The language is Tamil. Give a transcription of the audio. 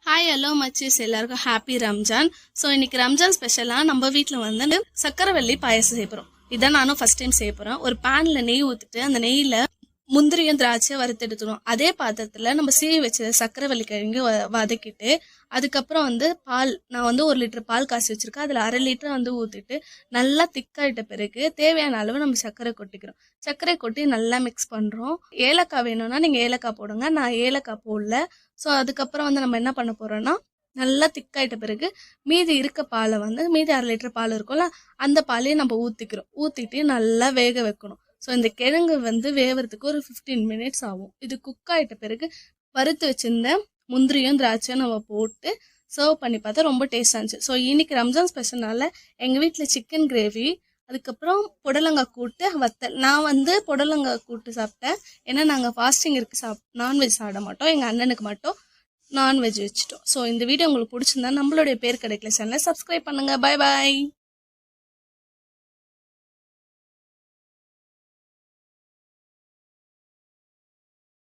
ஹாய் ஹலோ மச்சீஸ், எல்லாருக்கும் ஹாப்பி ரம்ஜான். ஸோ இன்னைக்கு ரம்ஜான் ஸ்பெஷலாக நம்ம வீட்டில் வந்து சக்கரவள்ளி பாயசம் செய்ய போகிறோம். இதான் நானும் ஃபர்ஸ்ட் டைம் செய்ய போகிறேன். ஒரு பேனில் நெய் ஊற்றிட்டு அந்த நெய்யில் முந்திரியும் திராட்சையும் வறுத்தெடுத்துடும். அதே பாத்திரத்தில் நம்ம சீவி வச்ச சக்கரவள்ளி கிழங்கு வதக்கிட்டு அதுக்கப்புறம் வந்து பால், நான் வந்து 1 லிட்டர் பால் காய்ச்சி வச்சிருக்கேன். அதில் அரை லிட்டர் வந்து ஊற்றிட்டு நல்லா திக்காயிட்ட பிறகு தேவையான அளவு நம்ம சர்க்கரை கொட்டிக்கிறோம். சர்க்கரை கொட்டி நல்லா மிக்ஸ் பண்ணுறோம். ஏலக்காய் வேணும்னா நீங்கள் ஏலக்காய் போடுங்க, நான் ஏலக்காய் போடல. ஸோ அதுக்கப்புறம் வந்து நம்ம என்ன பண்ண போகிறோம்னா, நல்லா திக்காயிட்ட பிறகு மீதி இருக்க பாலை வந்து மீதி அரை லிட்டர் பால் இருக்கும்ல, அந்த பாலையும் நம்ம ஊற்றிக்கிறோம். ஊற்றிட்டு நல்லா வேக வைக்கணும். ஸோ இந்த கிழங்கு வந்து வேகிறதுக்கு ஒரு 15 மினிட்ஸ் ஆகும். இது குக் ஆகிட்ட பிறகு வறுத்து வச்சிருந்த முந்திரியும் திராட்சையும் நம்ம போட்டு சர்வ் பண்ணி பார்த்தா ரொம்ப டேஸ்டாக இருந்துச்சு. ஸோ இன்னைக்கு ரம்ஜான் ஸ்பெஷல்னால எங்கள் வீட்டில் சிக்கன் கிரேவி, அதுக்கப்புறம் புடலங்காய் கூட்டு, வத்தல். நான் வந்து புடலங்காய் கூட்டு சாப்பிட்டேன். ஏன்னா நாங்கள் ஃபாஸ்டிங் இருக்கு, நான்வெஜ் சாப்பிட மாட்டோம். எங்கள் அண்ணனுக்கு மட்டும் நான்வெஜ் வச்சுட்டோம். ஸோ இந்த வீடியோ உங்களுக்கு பிடிச்சிருந்தா நம்மளுடைய பேர் கிடைக்கல சேனலை சப்ஸ்கிரைப் பண்ணுங்கள். பாய் பாய்.